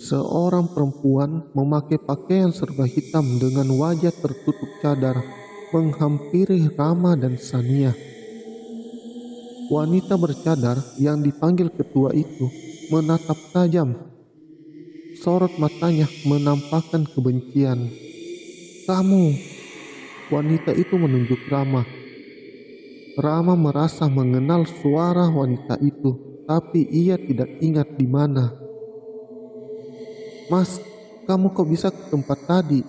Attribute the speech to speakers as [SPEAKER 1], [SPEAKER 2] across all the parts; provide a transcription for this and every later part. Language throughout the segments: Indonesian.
[SPEAKER 1] Seorang perempuan memakai pakaian serba hitam dengan wajah tertutup cadar menghampiri Rama dan Sania. Wanita bercadar yang dipanggil ketua itu menatap tajam. Sorot matanya menampakkan kebencian. "Kamu!" Wanita itu menunjuk Rama. Rama merasa mengenal suara wanita itu, tapi ia tidak ingat di mana. "Mas, kamu kok bisa ke tempat tadi?"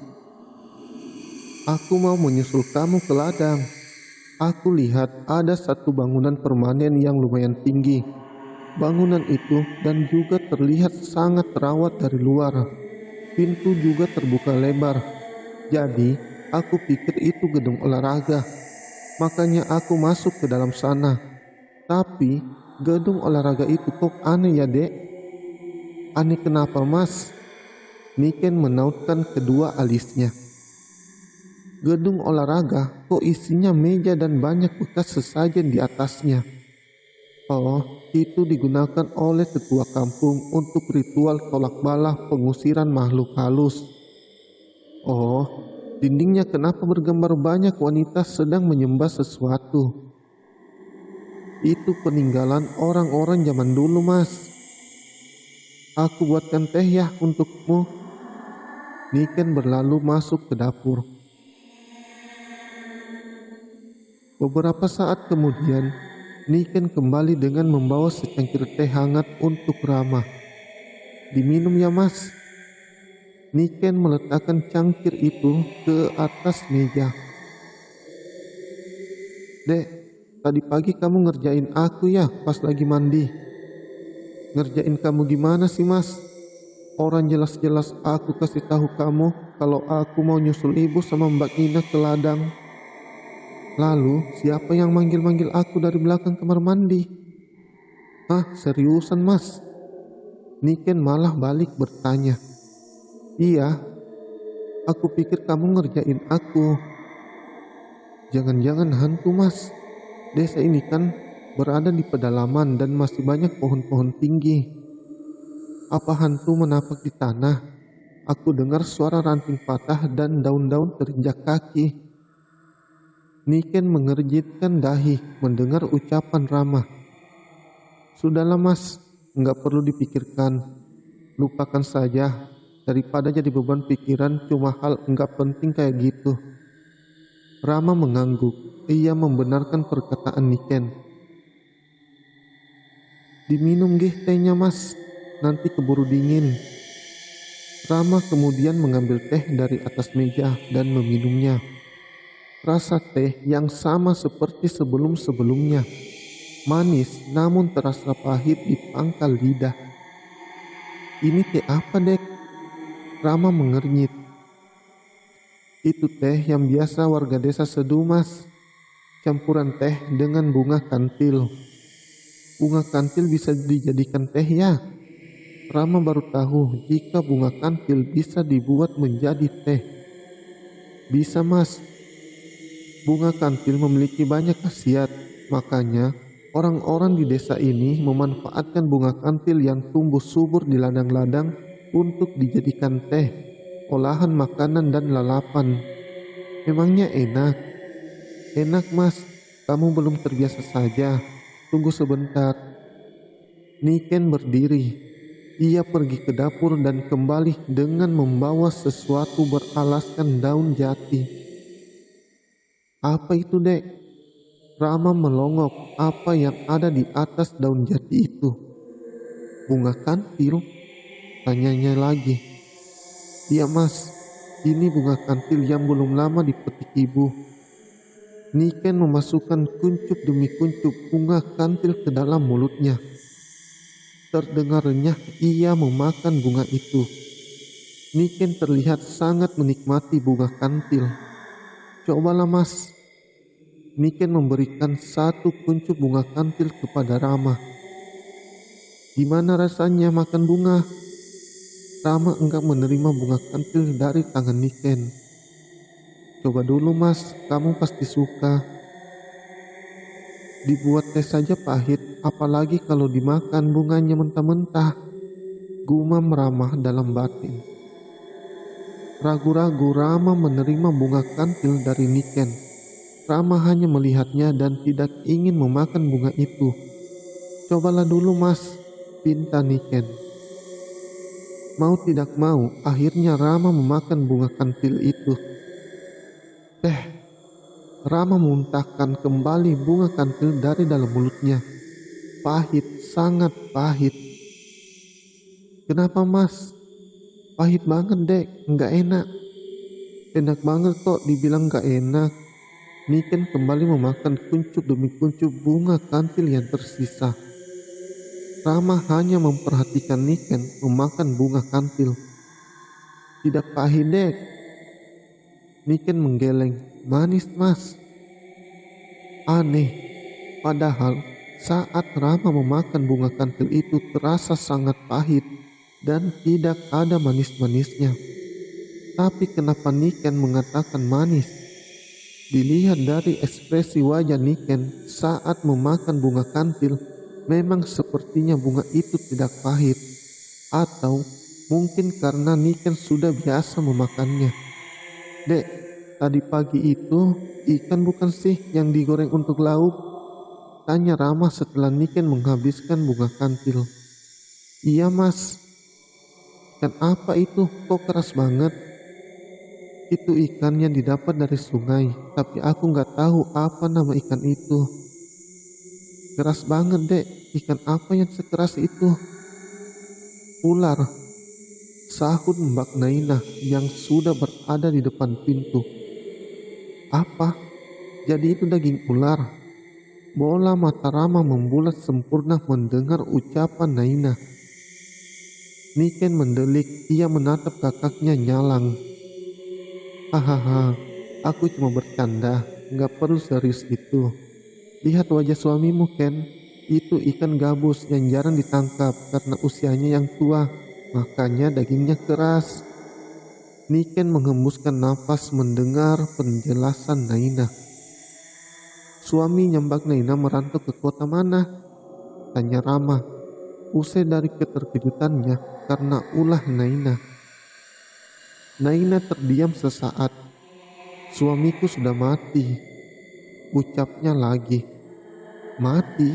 [SPEAKER 1] "Aku mau menyusul kamu ke ladang. Aku lihat ada satu bangunan permanen yang lumayan tinggi. Bangunan itu dan juga terlihat sangat terawat dari luar. Pintu juga terbuka lebar. Jadi, aku pikir itu gedung olahraga. Makanya aku masuk ke dalam sana. Tapi, gedung olahraga itu kok aneh ya, Dek?" "Aneh kenapa, Mas?" Niken menautkan kedua alisnya. "Gedung olahraga kok isinya meja dan banyak bekas sesajen di atasnya." "Oh, itu digunakan oleh ketua kampung untuk ritual tolak bala pengusiran makhluk halus." "Oh, dindingnya kenapa bergambar banyak wanita sedang menyembah sesuatu?" "Itu peninggalan orang-orang zaman dulu, Mas. Aku buatkan teh ya untukmu." Niken berlalu masuk ke dapur. Beberapa saat kemudian, Niken kembali dengan membawa secangkir teh hangat untuk Rama. "Diminum ya, Mas." Niken meletakkan cangkir itu ke atas meja. "Dek, tadi pagi kamu ngerjain aku ya pas lagi mandi." "Ngerjain kamu gimana sih, Mas? Orang jelas-jelas aku kasih tahu kamu kalau aku mau nyusul ibu sama Mbak Nina ke ladang. Lalu siapa yang manggil-manggil aku dari belakang kamar mandi?" "Hah, seriusan, Mas?" Niken malah balik bertanya. "Iya, aku pikir kamu ngerjain aku." "Jangan-jangan hantu, Mas. Desa ini kan berada di pedalaman dan masih banyak pohon-pohon tinggi. Apa hantu menapak di tanah? Aku dengar suara ranting patah dan daun-daun terinjak kaki." Niken mengerjitkan dahi mendengar ucapan Rama. "Sudahlah, Mas, nggak perlu dipikirkan. Lupakan saja, daripada jadi beban pikiran cuma hal nggak penting kayak gitu." Rama mengangguk. Ia membenarkan perkataan Niken. "Diminum gih tehnya, Mas. Nanti keburu dingin." Rama kemudian mengambil teh dari atas meja dan meminumnya. Rasa teh yang sama seperti sebelum-sebelumnya. Manis namun terasa pahit di pangkal lidah. "Ini teh apa, Dek?" Rama mengernyit. "Itu teh yang biasa warga desa seduh, Mas. Campuran teh dengan bunga kantil." "Bunga kantil bisa dijadikan teh ya?" Rama baru tahu jika bunga kantil bisa dibuat menjadi teh. "Bisa, Mas. Bunga kantil memiliki banyak khasiat. Makanya orang-orang di desa ini memanfaatkan bunga kantil yang tumbuh subur di ladang-ladang untuk dijadikan teh, olahan makanan dan lalapan. Memangnya enak?" "Enak, Mas. Kamu belum terbiasa saja. Tunggu sebentar." Niken berdiri. Ia pergi ke dapur dan kembali dengan membawa sesuatu beralaskan daun jati. "Apa itu, Dek?" Rama melongok apa yang ada di atas daun jati itu. "Bunga kantil?" tanyanya lagi. "Iya, Mas. Ini bunga kantil yang belum lama dipetik ibu." Niken memasukkan kuncup demi kuncup bunga kantil ke dalam mulutnya. Terdengar renyah ia memakan bunga itu. Niken terlihat sangat menikmati bunga kantil. "Cobalah, Mas." Niken memberikan satu kuncup bunga kantil kepada Rama. "Gimana rasanya makan bunga?" Rama enggan menerima bunga kantil dari tangan Niken. "Coba dulu, Mas, kamu pasti suka." "Dibuat teh saja pahit, apalagi kalau dimakan bunganya mentah-mentah." gumam Rama dalam batin. Ragu-ragu Rama menerima bunga kantil dari Niken. Rama hanya melihatnya dan tidak ingin memakan bunga itu. "Cobalah dulu mas," pinta Niken. Mau tidak mau, akhirnya Rama memakan bunga kantil itu. Rama memuntahkan kembali bunga kantil dari dalam mulutnya. Pahit, sangat pahit. "Kenapa mas?" "Pahit banget dek, nggak enak." "Enak banget kok dibilang nggak enak." Niken kembali memakan kuncup demi kuncup bunga kantil yang tersisa. Rama hanya memperhatikan Niken memakan bunga kantil. "Tidak pahit dek." Niken menggeleng. "Manis mas." Aneh, padahal saat Rama memakan bunga kantil itu terasa sangat pahit dan tidak ada manis-manisnya. Tapi kenapa Niken mengatakan manis? Dilihat dari ekspresi wajah Niken saat memakan bunga kantil, memang sepertinya bunga itu tidak pahit. Atau mungkin karena Niken sudah biasa memakannya. "Dek, tadi pagi itu ikan bukan sih yang digoreng untuk lauk?" tanya Rama setelah Niken menghabiskan bunga kantil. "Iya mas." "Ikan apa itu? Kok keras banget?" "Itu ikan yang didapat dari sungai, tapi aku nggak tahu apa nama ikan itu." "Keras banget dek, ikan apa yang sekeras itu?" "Ular," sahut Mbak Nainah yang sudah berada di depan pintu. "Apa? Jadi itu daging ular?" Bola mata Rama membulat sempurna mendengar ucapan Nainah. Niken mendelik, ia menatap kakaknya nyalang. "Hahaha, aku cuma bercanda, nggak perlu serius itu. Lihat wajah suamimu Ken, itu ikan gabus yang jarang ditangkap karena usianya yang tua, makanya dagingnya keras." Niken menghembuskan nafas mendengar penjelasan Nainah. "Suaminya Mbak Nainah merantau ke kota mana?" tanya Rama, usai dari keterkejutannya karena ulah Nainah. Nainah terdiam sesaat. "Suamiku sudah mati," ucapnya lagi. "Mati?"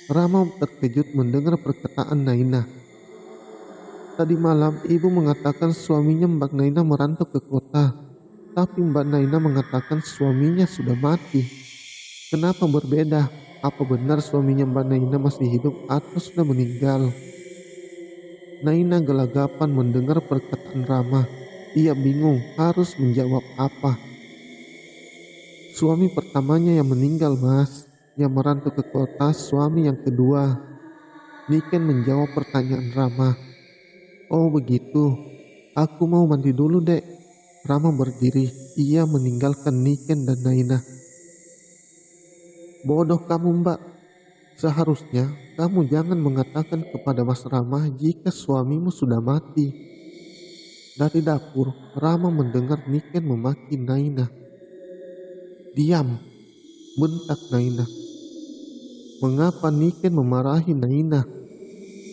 [SPEAKER 1] Rama terkejut mendengar perkataan Nainah. "Tadi malam ibu mengatakan suaminya Mbak Nainah merantau ke kota, tapi Mbak Nainah mengatakan suaminya sudah mati. Kenapa berbeda? Apa benar suaminya Mbak Nainah masih hidup atau sudah meninggal?" Nainah gelagapan mendengar perkataan Rama. Ia bingung harus menjawab apa. "Suami pertamanya yang meninggal mas, yang merantau ke kota suami yang kedua." Niken menjawab pertanyaan Rama. "Oh begitu, aku mau mandi dulu dek." Rama berdiri, ia meninggalkan Niken dan Nainah. "Bodoh kamu mbak, seharusnya kamu jangan mengatakan kepada Mas Rama jika suamimu sudah mati." Dari dapur, Rama mendengar Niken memaki Nainah. "Diam," bentak Nainah. "Mengapa Niken memarahi Nainah?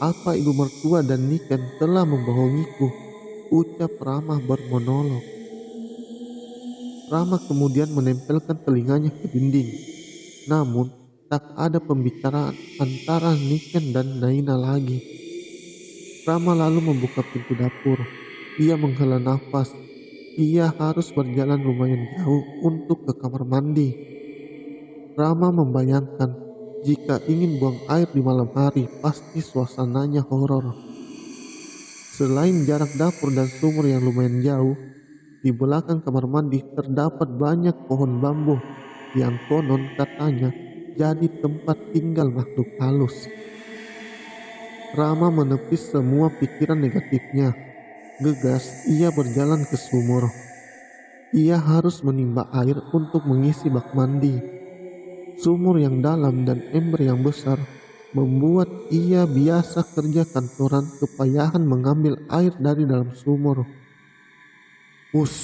[SPEAKER 1] Apa ibu mertua dan Niken telah membohongiku?" ucap Rama bermonolog. Rama kemudian menempelkan telinganya ke dinding. Namun, tak ada pembicaraan antara Niken dan Nainah lagi. Rama lalu membuka pintu dapur. Ia menghela nafas. Ia harus berjalan lumayan jauh untuk ke kamar mandi. Rama membayangkan jika ingin buang air di malam hari pasti suasananya horor. Selain jarak dapur dan sumur yang lumayan jauh, di belakang kamar mandi terdapat banyak pohon bambu yang konon katanya jadi tempat tinggal makhluk halus. Rama menepis semua pikiran negatifnya. Gegas ia berjalan ke sumur. Ia harus menimba air untuk mengisi bak mandi. Sumur yang dalam dan ember yang besar membuat ia biasa kerja kantoran kepayahan mengambil air dari dalam sumur. Us,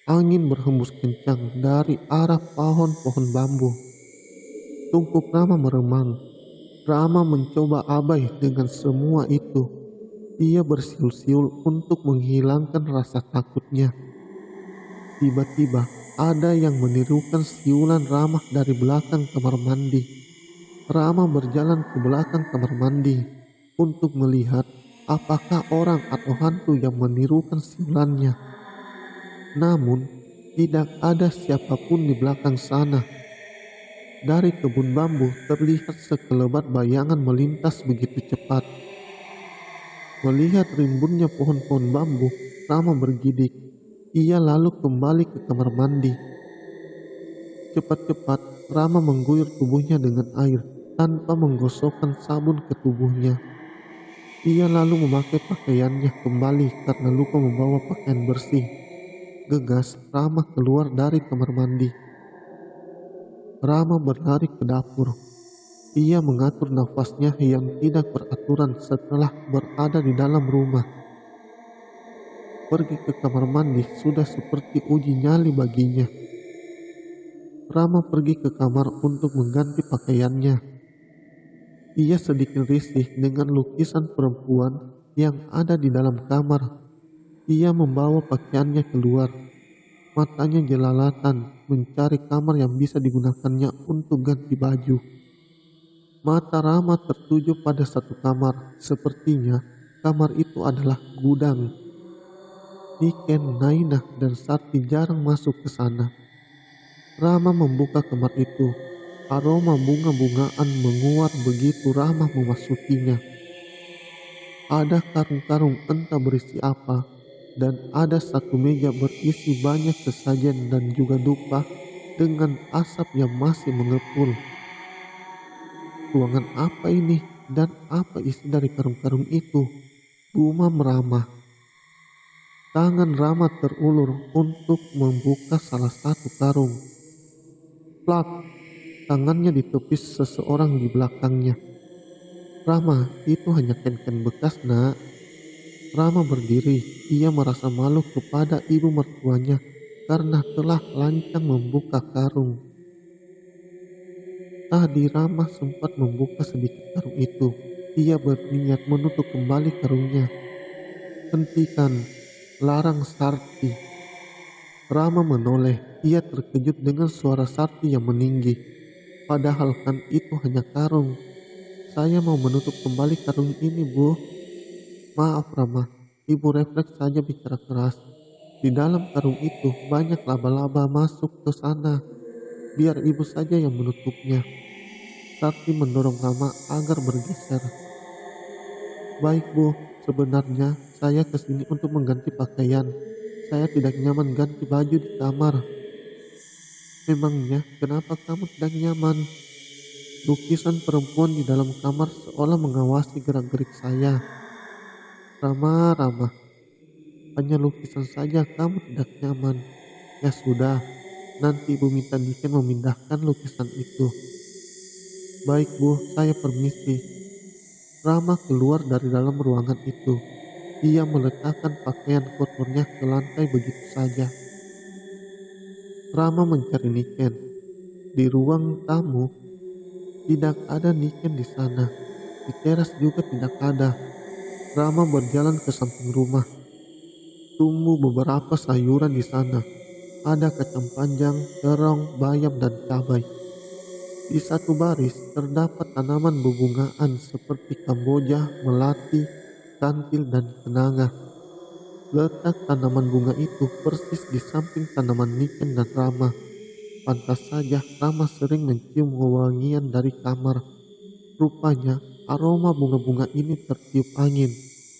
[SPEAKER 1] angin berhembus kencang dari arah pohon-pohon bambu. Tungku Rama meremang. Rama mencoba abai dengan semua itu. Ia bersiul-siul untuk menghilangkan rasa takutnya. Tiba-tiba ada yang menirukan siulan Rama dari belakang kamar mandi. Rama berjalan ke belakang kamar mandi untuk melihat apakah orang atau hantu yang menirukan siulannya. Namun, tidak ada siapapun di belakang sana. Dari kebun bambu terlihat sekelebat bayangan melintas begitu cepat. Melihat rimbunnya pohon-pohon bambu, Rama bergidik. Ia lalu kembali ke kamar mandi. Cepat-cepat, Rama mengguyur tubuhnya dengan air tanpa menggosokkan sabun ke tubuhnya. Ia lalu memakai pakaiannya kembali karena lupa membawa pakaian bersih. Gegas, Rama keluar dari kamar mandi. Rama berlari ke dapur. Ia mengatur nafasnya yang tidak beraturan setelah berada di dalam rumah. Pergi ke kamar mandi sudah seperti uji nyali baginya. Rama pergi ke kamar untuk mengganti pakaiannya. Ia sedikit risih dengan lukisan perempuan yang ada di dalam kamar. Ia membawa pakaiannya keluar. Matanya jelalatan mencari kamar yang bisa digunakannya untuk ganti baju. Mata Rama tertuju pada satu kamar. Sepertinya kamar itu adalah gudang. Niken, Nainah, dan Sarti jarang masuk ke sana. Rama membuka kamar itu. Aroma bunga-bungaan menguat begitu Rama memasukinya. Ada karung-karung entah berisi apa, dan ada satu meja berisi banyak sesajen dan juga dupa dengan asap yang masih mengepul. Ruangan apa ini dan apa isi dari karung-karung itu? Gumam Rama. Tangan Rama terulur untuk membuka salah satu karung. Plak! Tangannya ditepis seseorang di belakangnya. Rama, itu hanya ken-ken bekas, nak. Rama berdiri. Ia merasa malu kepada ibu mertuanya karena telah lancang membuka karung. Tadi Rama sempat membuka sedikit karung itu. Ia berniat menutup kembali karungnya. Hentikan, larang Sarti. Rama menoleh. Ia terkejut dengan suara Sarti yang meninggi. Padahal kan itu hanya karung. Saya mau menutup kembali karung ini, Bu. Maaf Rama, ibu refleks saja bicara keras. Di dalam karung itu banyak laba-laba masuk ke sana. Biar ibu saja yang menutupnya. Sakti mendorong Rama agar bergeser. Baik Bu, sebenarnya saya kesini untuk mengganti pakaian. Saya tidak nyaman ganti baju di kamar. Memangnya kenapa kamu tidak nyaman? Lukisan perempuan di dalam kamar seolah mengawasi gerak-gerik saya. Rama, hanya lukisan saja kamu tidak nyaman. Ya sudah, nanti ibu minta Niken memindahkan lukisan itu. Baik Bu, saya permisi. Rama keluar dari dalam ruangan itu. Ia meletakkan pakaian kotornya ke lantai begitu saja. Rama mencari Niken. Di ruang tamu, tidak ada Niken di sana. Di teras juga tidak ada. Rama berjalan ke samping rumah. Tumbuh beberapa sayuran di sana. Ada kacang panjang, terong, bayam, dan cabai. Di satu baris terdapat tanaman bebungaan seperti kamboja, melati, kantil, dan kenanga. Letak tanaman bunga itu persis di samping tanaman Niken dan Rama. Pantas saja Rama sering mencium wewangian dari kamar. Rupanya aroma bunga-bunga ini tertiup angin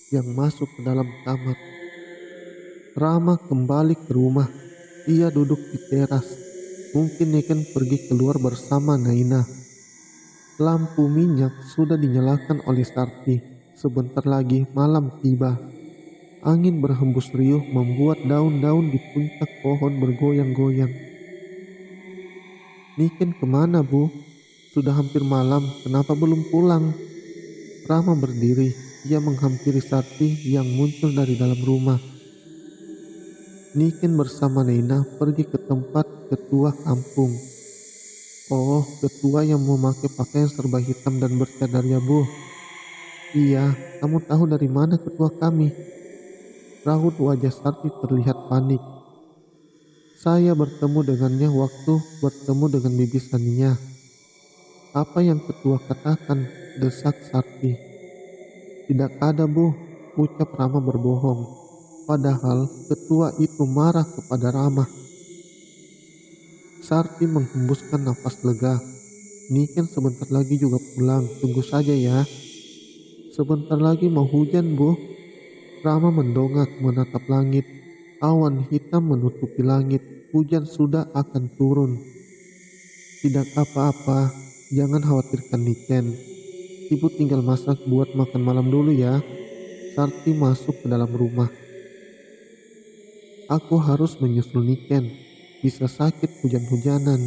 [SPEAKER 1] yang masuk ke dalam kamar. Rama kembali ke rumah. Ia duduk di teras. Mungkin Niken pergi keluar bersama Naina. Lampu minyak sudah dinyalakan oleh Sarti. Sebentar lagi malam tiba. Angin berhembus riuh membuat daun-daun di puncak pohon bergoyang-goyang. Niken kemana, Bu? Sudah hampir malam, kenapa belum pulang? Rama berdiri. Ia menghampiri Sarti yang muncul dari dalam rumah. Niken bersama Naina pergi ke tempat ketua kampung. Oh, ketua yang memakai pakaian serba hitam dan bercadar ya, Bu? Iya, kamu tahu dari mana ketua kami? Raut wajah Sarti terlihat panik. Saya bertemu dengannya waktu bertemu dengan Bibi Sania. Apa yang ketua katakan? Desak Sarti. Tidak ada, Bu, ucap Rama berbohong. Padahal ketua itu marah kepada Rama. Sarti menghembuskan nafas lega. Niken sebentar lagi juga pulang, tunggu saja ya. Sebentar lagi mau hujan, Bu. Rama mendongak menatap langit. Awan hitam menutupi langit. Hujan sudah akan turun. Tidak apa-apa, jangan khawatirkan Niken. Ibu tinggal masak buat makan malam dulu ya. Sarti masuk ke dalam rumah. Aku harus menyusul Niken. Bisa sakit hujan-hujanan.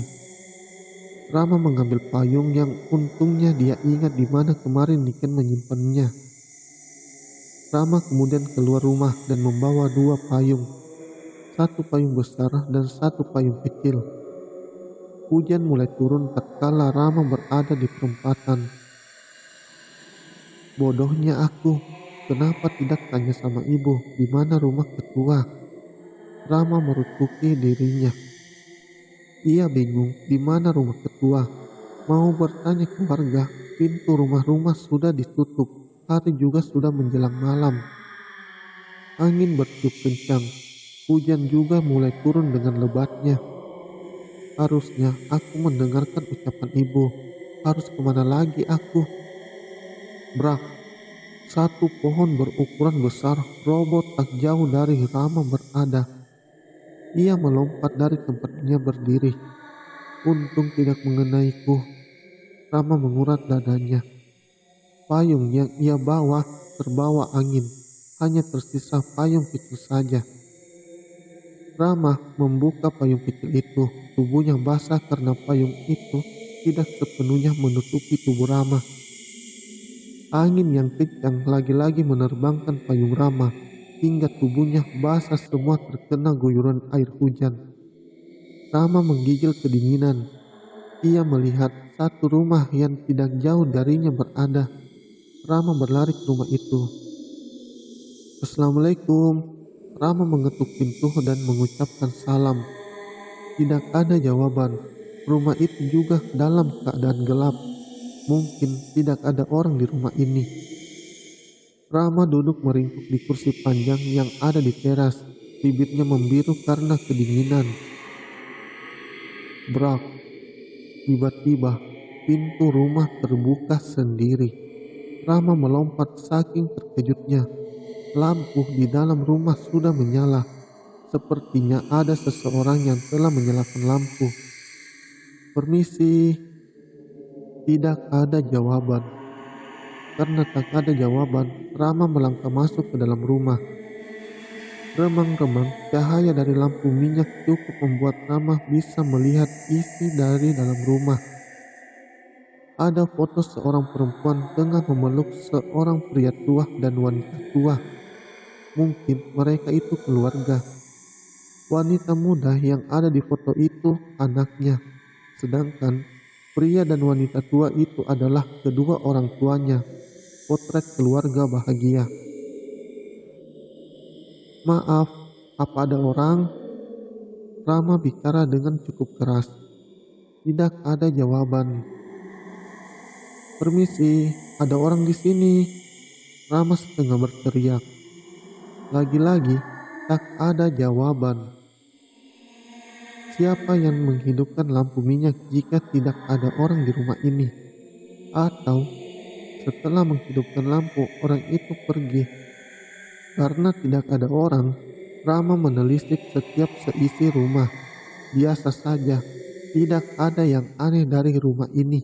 [SPEAKER 1] Rama mengambil payung yang untungnya dia ingat di mana kemarin Niken menyimpannya. Rama kemudian keluar rumah dan membawa 2 payung. 1 payung besar dan 1 payung kecil. Hujan mulai turun tatkala Rama berada di perempatan. Bodohnya aku, kenapa tidak tanya sama ibu di mana rumah ketua? Rama merutuki dirinya. Ia bingung di mana rumah ketua. Mau bertanya ke warga, pintu rumah-rumah sudah ditutup. Hari juga sudah menjelang malam. Angin bertiup kencang. Hujan juga mulai turun dengan lebatnya. Harusnya aku mendengarkan ucapan ibu. Harus kemana lagi aku? Brak. 1 pohon berukuran besar roboh tak jauh dari Rama berada. Ia melompat dari tempatnya berdiri. Untung tidak mengenaiku. Rama mengurat dadanya. Payung yang ia bawa terbawa angin. Hanya tersisa payung kecil saja. Rama membuka payung kecil itu. Tubuhnya basah karena payung itu tidak sepenuhnya menutupi tubuh Rama. Angin yang kencang lagi-lagi menerbangkan payung Rama hingga tubuhnya basah semua terkena guyuran air hujan. Rama menggigil kedinginan. Ia melihat 1 rumah yang tidak jauh darinya berada. Rama berlari ke rumah itu. Assalamualaikum. Rama mengetuk pintu dan mengucapkan salam. Tidak ada jawaban. Rumah itu juga dalam keadaan gelap. Mungkin tidak ada orang di rumah ini. Rama duduk meringkuk di kursi panjang yang ada di teras. Bibirnya membiru karena kedinginan. Brak. Tiba-tiba pintu rumah terbuka sendiri. Rama melompat saking terkejutnya. Lampu di dalam rumah sudah menyala. Sepertinya ada seseorang yang telah menyalakan lampu. Permisi. Tidak ada jawaban. Karena tak ada jawaban, Rama melangkah masuk ke dalam rumah. Remang-remang cahaya dari lampu minyak cukup membuat Rama bisa melihat isi dari dalam rumah. Ada foto seorang perempuan tengah memeluk seorang pria tua dan wanita tua. Mungkin mereka itu keluarga. Wanita muda yang ada di foto itu anaknya. Sedangkan pria dan wanita tua itu adalah kedua orang tuanya. Potret keluarga bahagia. Maaf, apa ada orang? Rama bicara dengan cukup keras. Tidak ada jawaban. Permisi, ada orang di sini. Rama setengah berteriak. Lagi-lagi, tak ada jawaban. Siapa yang menghidupkan lampu minyak jika tidak ada orang di rumah ini? Atau setelah menghidupkan lampu, orang itu pergi. Karena tidak ada orang, Rama menelisik setiap seisi rumah. Biasa saja, tidak ada yang aneh dari rumah ini.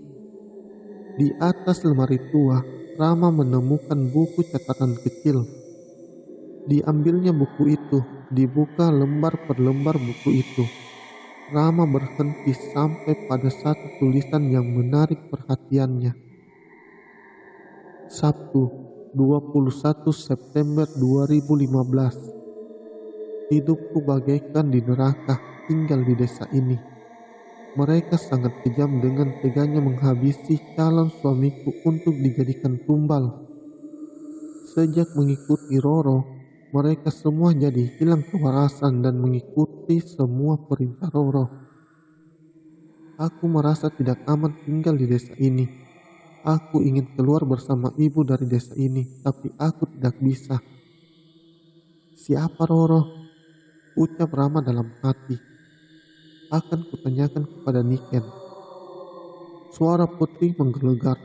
[SPEAKER 1] Di atas lemari tua, Rama menemukan buku catatan kecil. Diambilnya buku itu, dibuka lembar per lembar buku itu. Rama berhenti sampai pada 1 tulisan yang menarik perhatiannya. Sabtu, 21 September 2015. Hidupku bagaikan di neraka tinggal di desa ini. Mereka sangat kejam dengan teganya menghabisi calon suamiku untuk dijadikan tumbal. Sejak mengikuti Roro, mereka semua jadi hilang kewarasan dan mengikuti semua perintah Roro. Aku merasa tidak aman tinggal di desa ini. Aku ingin keluar bersama ibu dari desa ini, tapi aku tidak bisa. Siapa Roro? Ucap Rama dalam hati. Akan kutanyakan kepada Niken. Suara putih menggelegar,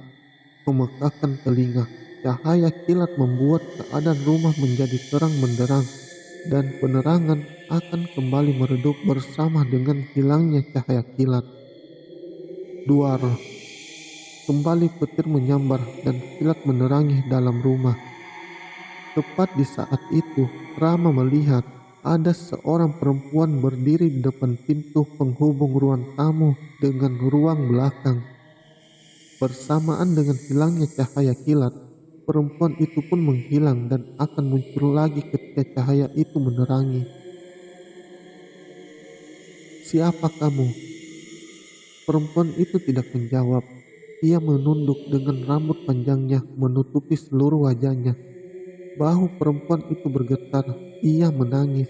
[SPEAKER 1] memekakkan telinga. Cahaya kilat membuat keadaan rumah menjadi terang benderang, dan penerangan akan kembali meredup bersama dengan hilangnya cahaya kilat. Duar. Kembali petir menyambar dan kilat menerangi dalam rumah. Tepat di saat itu, Rama melihat ada seorang perempuan berdiri di depan pintu penghubung ruang tamu dengan ruang belakang. Bersamaan dengan hilangnya cahaya kilat, perempuan itu pun menghilang dan akan muncul lagi ketika cahaya itu menerangi. Siapa kamu? Perempuan itu tidak menjawab. Ia menunduk dengan rambut panjangnya menutupi seluruh wajahnya. Bahu perempuan itu bergetar. Ia menangis.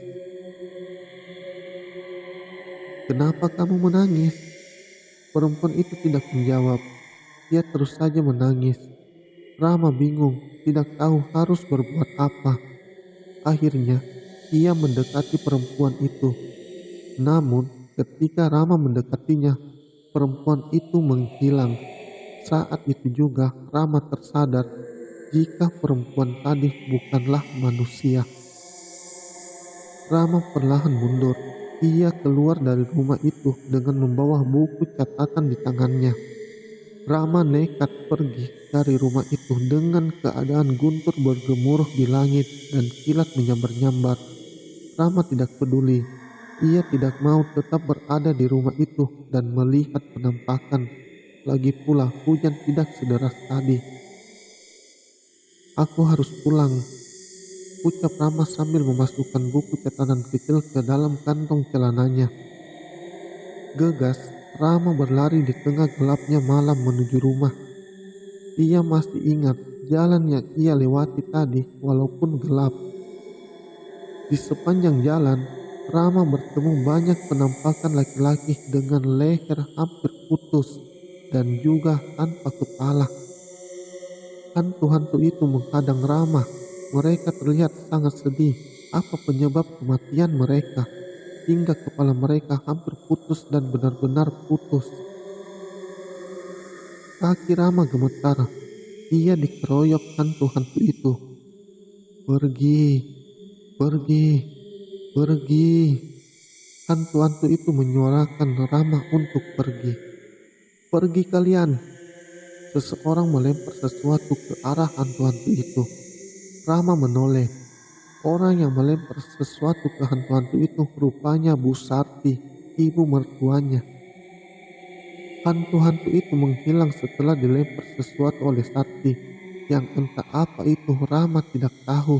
[SPEAKER 1] Kenapa kamu menangis? Perempuan itu tidak menjawab. Ia terus saja menangis. Rama bingung, tidak tahu harus berbuat apa. Akhirnya, ia mendekati perempuan itu. Namun, ketika Rama mendekatinya, perempuan itu menghilang. Saat itu juga Rama tersadar jika perempuan tadi bukanlah manusia. Rama perlahan mundur. Ia keluar dari rumah itu dengan membawa buku catatan di tangannya. Rama nekat pergi dari rumah itu dengan keadaan guntur bergemuruh di langit dan kilat menyambar-nyambar. Rama tidak peduli. Ia tidak mau tetap berada di rumah itu dan melihat penampakan. Lagi pula hujan tidak sederas tadi. Aku harus pulang, ucap Rama sambil memasukkan buku catatan kecil ke dalam kantong celananya. Gegas, Rama berlari di tengah gelapnya malam menuju rumah. Ia masih ingat jalan yang ia lewati tadi walaupun gelap. Di sepanjang jalan, Rama bertemu banyak penampakan laki-laki dengan leher hampir putus dan juga tanpa kepala. Hantu-hantu itu menghadang Rama. Mereka terlihat sangat sedih. Apa penyebab kematian mereka? Hingga kepala mereka hampir putus dan benar-benar putus. Kaki Rama gemetar. Ia dikeroyok hantu-hantu itu. Pergi, pergi, pergi. Hantu-hantu itu menyuarakan Rama untuk pergi. Pergi kalian. Seseorang melempar sesuatu ke arah hantu-hantu itu. Rama menoleh. Orang yang melempar sesuatu ke hantu-hantu itu rupanya Bu Sarti, ibu mertuanya. Hantu-hantu itu menghilang setelah dilempar sesuatu oleh Sarti. Yang entah apa itu Rama tidak tahu.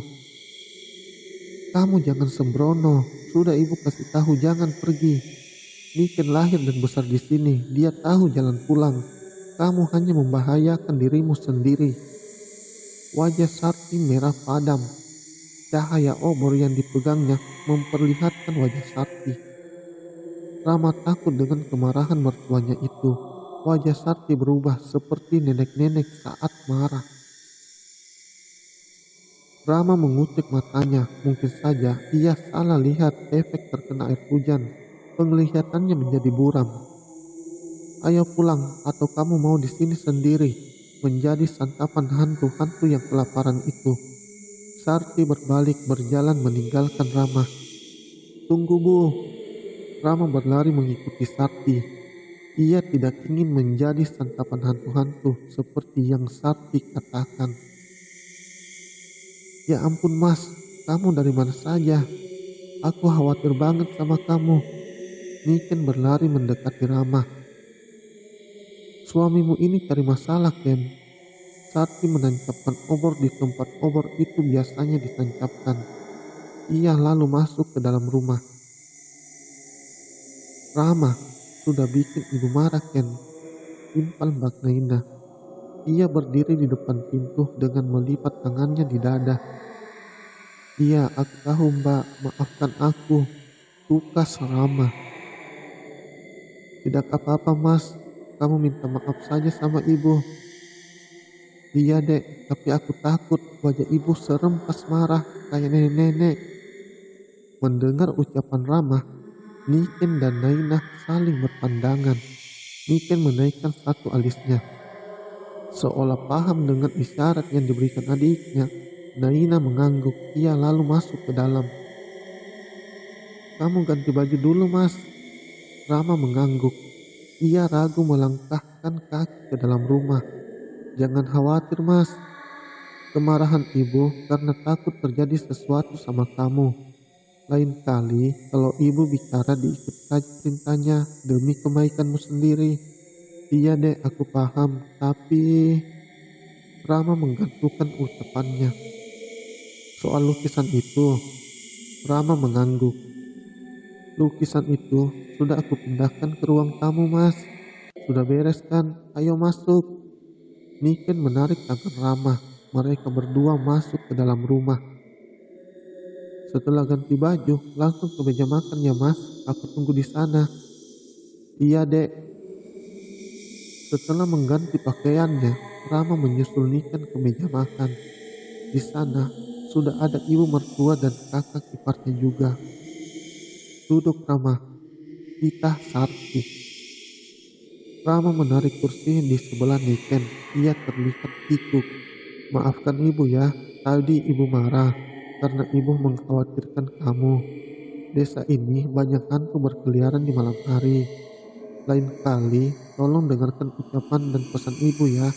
[SPEAKER 1] Kamu jangan sembrono. Sudah ibu kasih tahu jangan pergi. Niken lahir dan besar di sini. Dia tahu jalan pulang. Kamu hanya membahayakan dirimu sendiri. Wajah Sarti merah padam. Cahaya obor yang dipegangnya memperlihatkan wajah Sarti. Rama takut dengan kemarahan mertuanya itu. Wajah Sarti berubah seperti nenek-nenek saat marah. Rama mengucek matanya. Mungkin saja ia salah lihat efek terkena air hujan. Penglihatannya menjadi buram. Ayo pulang atau kamu mau di sini sendiri menjadi santapan hantu-hantu yang kelaparan itu. Sarti berbalik berjalan meninggalkan Rama. Tunggu Bu. Rama berlari mengikuti Sarti. Ia tidak ingin menjadi santapan hantu-hantu seperti yang Sarti katakan. Ya ampun Mas, kamu dari mana saja? Aku khawatir banget sama kamu. Niken berlari mendekati Rama. Suamimu ini cari masalah, Ken. Sarti menancapkan obor di tempat obor itu biasanya ditancapkan. Ia lalu masuk ke dalam rumah. Rama, sudah bikin ibu marah, Ken. Timpal Mbak Naina. Ia berdiri di depan pintu dengan melipat tangannya di dada. Iya, aku tahu Mbak, maafkan aku. Tukas Rama. Tidak apa-apa Mas, kamu minta maaf saja sama ibu. Iya dek, tapi aku takut wajah ibu serem pas marah kayak nenek-nenek. Mendengar ucapan Rama, Niken dan Nainah saling berpandangan. Niken menaikkan satu alisnya, seolah paham dengan isyarat yang diberikan adiknya. Nainah mengangguk, ia lalu masuk ke dalam. Kamu ganti baju dulu Mas. Rama mengangguk. Ia ragu melangkahkan kaki ke dalam rumah. Jangan khawatir Mas. Kemarahan ibu karena takut terjadi sesuatu sama kamu. Lain kali kalau ibu bicara diikut saja perintahnya demi kebaikanmu sendiri. Iya deh aku paham, tapi Rama menggantungkan ucapannya. Soal lukisan itu, Rama mengangguk. Lukisan itu sudah aku pindahkan ke ruang tamu Mas. Sudah beres kan? Ayo masuk. Niken menarik tangan Rama. Mereka berdua masuk ke dalam rumah. Setelah ganti baju, langsung ke meja makan ya Mas. Aku tunggu di sana. Iya dek. Setelah mengganti pakaiannya, Rama menyusul Niken ke meja makan. Di sana sudah ada ibu mertua dan kakak iparnya juga. Duduk Rama, kita Sarti. Rama menarik kursi di sebelah Niken. Ia terlihat kikuk. Maafkan ibu ya, tadi ibu marah karena ibu mengkhawatirkan kamu. Desa ini banyak hantu berkeliaran di malam hari. Lain kali tolong dengarkan ucapan dan pesan ibu ya.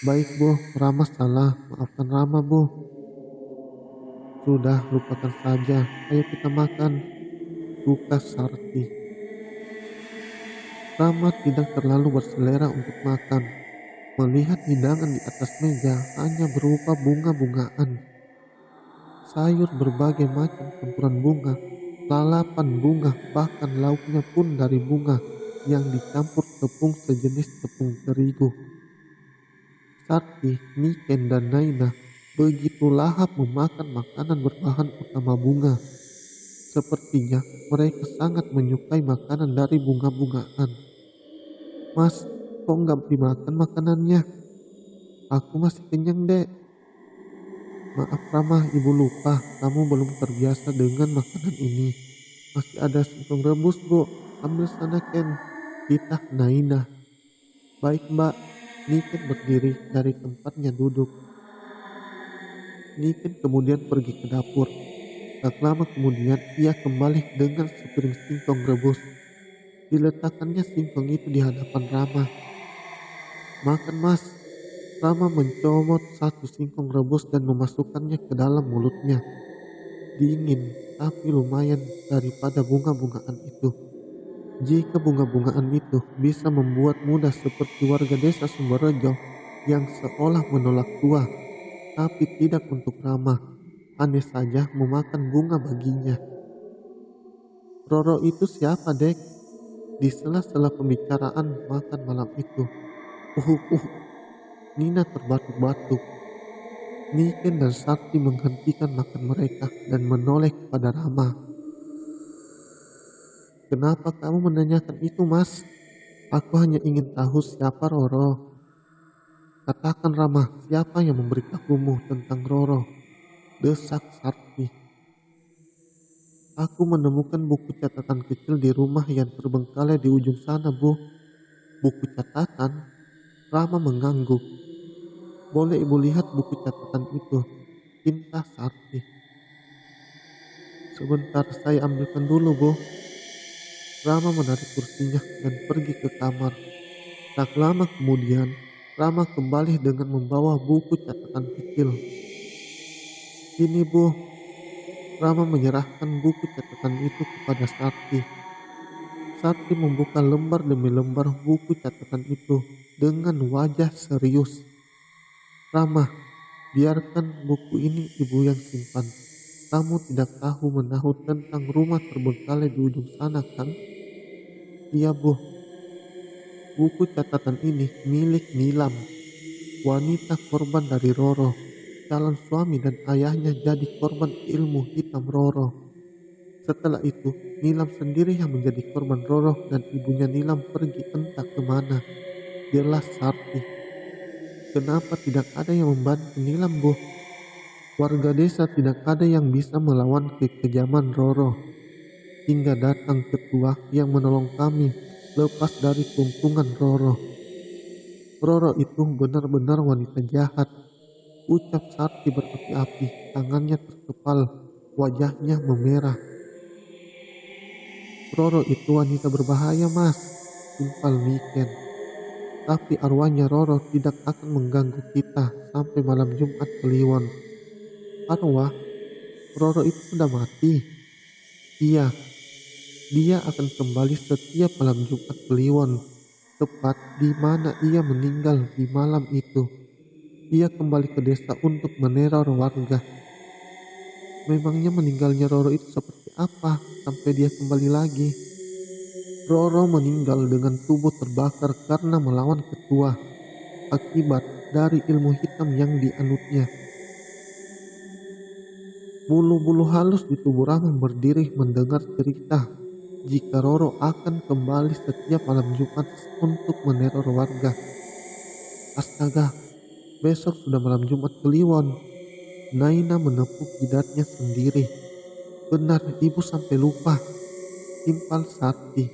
[SPEAKER 1] Baik bu, Rama salah, maafkan Rama bu. Sudah, lupakan saja, ayo kita makan. Tukas Sarti. Rama tidak terlalu berselera untuk makan. Melihat hidangan di atas meja hanya berupa bunga-bungaan. Sayur berbagai macam campuran bunga, lalapan bunga, bahkan lauknya pun dari bunga yang dicampur tepung sejenis tepung terigu. Sakti, Niken, dan Naina begitu lahap memakan makanan berbahan utama bunga. Sepertinya mereka sangat menyukai makanan dari bunga-bungaan. Mas, kok nggak dimakan makanannya? Aku masih kenyang dek. Maaf Rama, ibu lupa kamu belum terbiasa dengan makanan ini. Masih ada singkong rebus bu, ambil sana Ken. Titah Naina. Baik mbak. Niken berdiri dari tempatnya duduk. Niken kemudian pergi ke dapur. Tak lama kemudian ia kembali dengan sepiring singkong rebus. Diletakkannya singkong itu di hadapan Rama. Makan mas. Rama mencomot satu singkong rebus dan memasukkannya ke dalam mulutnya. Dingin tapi lumayan daripada bunga-bungaan itu. Jika bunga-bungaan itu bisa membuat muda seperti warga desa Sumberjo yang seolah menolak tua, tapi tidak untuk Rama, aneh saja memakan bunga baginya. Roro itu siapa dek? Di sela-sela pembicaraan makan malam itu. Nina terbatuk-batuk. Niken dan Sakti menghentikan makan mereka dan menoleh kepada Rama. Kenapa kamu menanyakan itu mas? Aku hanya ingin tahu siapa Roro. Katakan Rama, siapa yang memberitahumu tentang Roro? Desak Sakti. Aku menemukan buku catatan kecil di rumah yang terbengkalai di ujung sana bu. Buku catatan? Rama mengangguk. Boleh ibu lihat buku catatan itu? Pinta Sakti. Sebentar saya ambilkan dulu bu. Rama menarik kursinya dan pergi ke kamar. Tak lama kemudian, Rama kembali dengan membawa buku catatan kecil. Ini bu. Rama menyerahkan buku catatan itu kepada Sakti. Sakti membuka lembar demi lembar buku catatan itu dengan wajah serius. Rama, biarkan buku ini ibu yang simpan. Kamu tidak tahu menahu tentang rumah terbengkalai di ujung sana kan? Iya Bu, buku catatan ini milik Nilam, wanita korban dari Roro. Calon suami dan ayahnya jadi korban ilmu hitam Roro. Setelah itu, Nilam sendiri yang menjadi korban Roro dan ibunya Nilam pergi entah kemana. Jelas Sarti. Kenapa tidak ada yang membantu Nilam Bu? Warga desa tidak ada yang bisa melawan kekejaman Roro. Hingga datang ketua yang menolong kami lepas dari kungkungan Roro. Roro itu benar-benar wanita jahat. Ucap Sarti berapi-api, tangannya terkepal, wajahnya memerah. Roro itu wanita berbahaya Mas, timpal Niken. Tapi arwahnya Roro tidak akan mengganggu kita sampai malam Jumat Kliwon. Arwah, Roro itu sudah mati. Iya, dia akan kembali setiap malam Jumat Kliwon, tepat di mana ia meninggal di malam itu. Ia kembali ke desa untuk meneror warga. Memangnya meninggalnya Roro itu seperti apa sampai dia kembali lagi? Roro meninggal dengan tubuh terbakar karena melawan ketua, akibat dari ilmu hitam yang dianutnya. Bulu-bulu halus di tubuh Rama berdiri mendengar cerita jika Roro akan kembali setiap malam Jumat untuk meneror warga. Astaga, besok sudah malam Jumat Kliwon. Naina menepuk jidatnya sendiri. Benar, ibu sampai lupa. Timpal Sarti.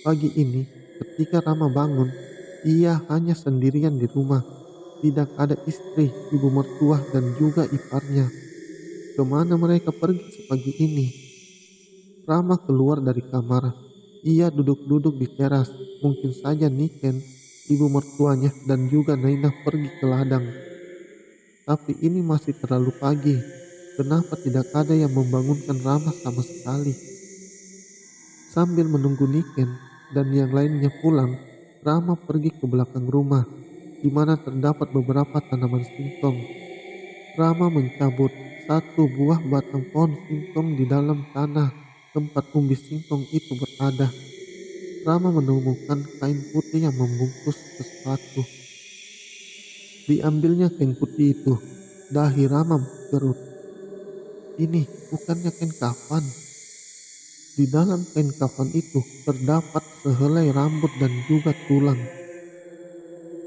[SPEAKER 1] Pagi ini, ketika Rama bangun, ia hanya sendirian di rumah. Tidak ada istri, ibu mertua, dan juga iparnya. Kemana mereka pergi sepagi ini? Rama keluar dari kamar. Ia duduk-duduk di teras. Mungkin saja Niken, ibu mertuanya, dan juga Naina pergi ke ladang. Tapi ini masih terlalu pagi. Kenapa tidak ada yang membangunkan Rama sama sekali? Sambil menunggu Niken dan yang lainnya pulang, Rama pergi ke belakang rumah, di mana terdapat beberapa tanaman singkong. Rama mencabut satu buah batang pohon singkong di dalam tanah tempat umbi singkong itu berada. Rama menemukan kain putih yang membungkus sesuatu. Diambilnya kain putih itu. Dahi Rama berkerut. Ini bukannya kain kafan. Di dalam kain kafan itu terdapat sehelai rambut dan juga tulang.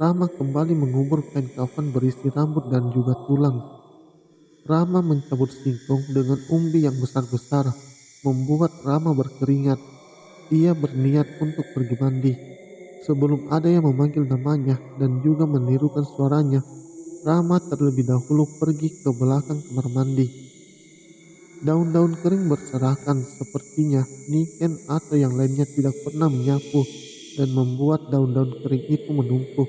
[SPEAKER 1] Rama kembali mengubur kain kafan berisi rambut dan juga tulang. Rama mencabut singkong dengan umbi yang besar-besar, membuat Rama berkeringat. Ia berniat untuk pergi mandi. Sebelum ada yang memanggil namanya dan juga menirukan suaranya, Rama terlebih dahulu pergi ke belakang kamar mandi. Daun-daun kering berserakan, sepertinya Niken atau yang lainnya tidak pernah menyapu dan membuat daun-daun kering itu menumpuk.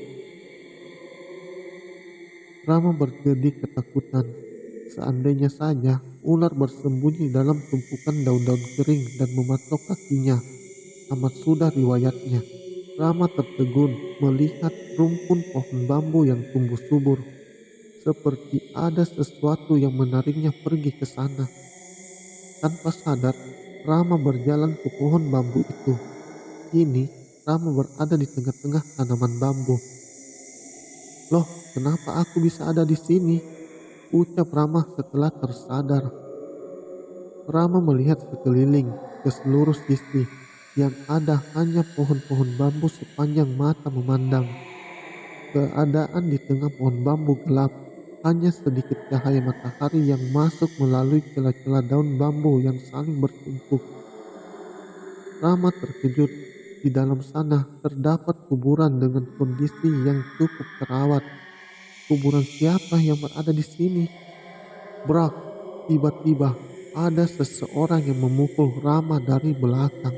[SPEAKER 1] Rama berkedip ketakutan. Seandainya saja ular bersembunyi dalam tumpukan daun-daun kering dan mematok kakinya. Amat sudah riwayatnya. Rama tertegun melihat rumpun pohon bambu yang tumbuh subur. Seperti ada sesuatu yang menariknya pergi ke sana. Tanpa sadar, Rama berjalan ke pohon bambu itu. Kini, Rama berada di tengah-tengah tanaman bambu. Loh, kenapa aku bisa ada di sini? Ucap Rama setelah tersadar. Rama melihat sekeliling ke seluruh sisi. Yang ada hanya pohon-pohon bambu sepanjang mata memandang. Keadaan di tengah pohon bambu gelap. Hanya sedikit cahaya matahari yang masuk melalui celah-celah daun bambu yang saling bertumpuk. Rama terkejut. Di dalam sana terdapat kuburan dengan kondisi yang cukup terawat. Kuburan siapa yang berada di sini? Brak, tiba-tiba ada seseorang yang memukul Rama dari belakang.